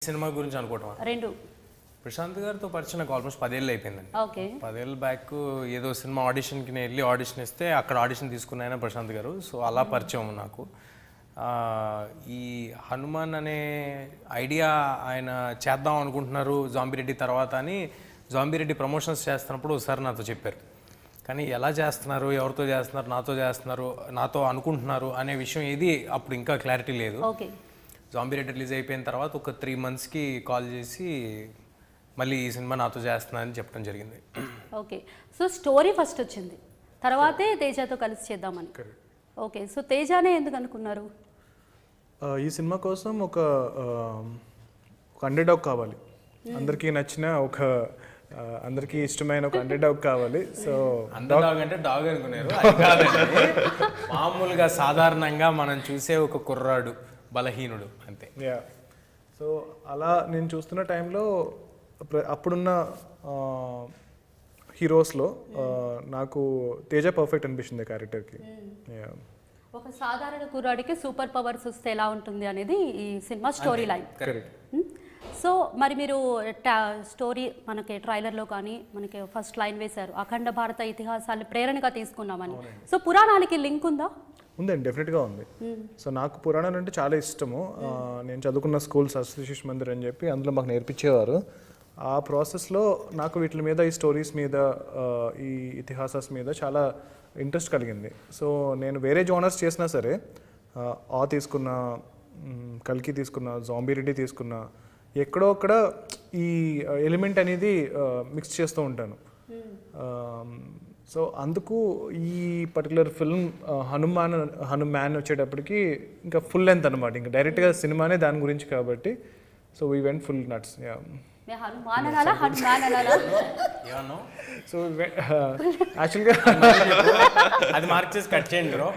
Cinema గురించి అనుకోవటం రెండు ప్రశాంత్ గారితో పరిచయం నాకు ఆల్మోస్ట్ 10 ఏళ్ళు అయిపోయిందండి. ఓకే 10 ఏళ్ళ బ్యాక్ ఏదో సినిమా ఆడిషన్కి నేను వెళ్ళి ఆడిషన్ ఇస్తే అక్కడ ఆడిషన్ తీసుకున్న ఆయన ప్రశాంత్ గారు. సో అలా పరిచయం నాకు. ఈ హనుమాన్ అనే ఐడియా ఆయన చేద్దాం అనుకుంటున్నారు జాంబిరెడ్డి తర్వాత అని జాంబిరెడ్డి ప్రమోషన్స్ చేస్తున్నప్పుడు ఒకసారి నాతో చెప్పారు. కానీ ఎలా చేస్తున్నారు, ఎవరితో చేస్తున్నారు, నాతో అనుకుంటున్నారు అనే విషయం ఏది అప్పుడు ఇంకా క్లారిటీ లేదు. ఓకే జాంబిరెడ్డి రిలీజ్ అయిపోయిన తర్వాత ఒక 3 monthsకి కాల్ చేసి మళ్ళీ ఈ సినిమా నాతో చేస్తున్నా అని చెప్పడం జరిగింది. ఓకే సో స్టోరీ ఫస్ట్ వచ్చింది, తర్వాతే తేజతో కలిసి చేద్దామని. ఓకే సో తేజానే ఎందుకు అనుకున్నారు? ఈ సినిమా కోసం ఒక అండర్డాగ్ కావాలి, అందరికీ నచ్చిన అందరికీ ఇష్టమైన ఒక అండర్డాగ్ కావాలి. సో అండర్డాగ్ అంటే డాగ్ అనుకున్నారు, అది కాదండి. మామూలుగా సాధారణంగా మనం చూసే ఒక కుర్రాడు, బలహీనుడు అంతే. యా సో అలా నేను చూస్తున్న టైంలో అప్పుడున్న హీరోస్లో నాకు తేజ పర్ఫెక్ట్ అనిపించింది క్యారెక్టర్కి. ఒక సాధారణ కుర్రాడికి సూపర్ పవర్స్ వస్తే ఎలా ఉంటుంది అనేది ఈ సినిమా స్టోరీ లైన్. సో మరి మీరు స్టోరీ మనకి ట్రైలర్లో కానీ మనకి ఫస్ట్ లైన్ వేశారు, అఖండ భారత ఇతిహాసాలు ప్రేరణగా తీసుకున్నామని. సో పురాణానికి లింక్ ఉందా? ఉందండి, డెఫినెట్గా ఉంది. సో నాకు పురాణాలు అంటే చాలా ఇష్టము. నేను చదువుకున్న స్కూల్ శాస్త్రీ శిశు మందిర్ అని చెప్పి అందులో మాకు నేర్పించేవారు. ఆ ప్రాసెస్లో నాకు వీటి మీద, ఈ స్టోరీస్ మీద, ఈ ఇతిహాసాస్ మీద చాలా ఇంట్రెస్ట్ కలిగింది. సో నేను వేరే జోనర్స్ చేసినా సరే, తీసుకున్న, కల్కి తీసుకున్న, జాంబిరెడ్డి తీసుకున్న, ఎక్కడో అక్కడ ఈ ఎలిమెంట్ అనేది మిక్స్ చేస్తూ ఉంటాను. సో అందుకు ఈ పర్టికులర్ ఫిల్మ్ హనుమాన్ వచ్చేటప్పటికి ఇంకా ఫుల్ లెంత్ అనమాట, ఇంకా డైరెక్ట్గా సినిమానే దాని గురించి కాబట్టి. So we went full nuts. So యాక్చువల్గా అది మార్క్ చేసి కట్ చేయండి బ్రో.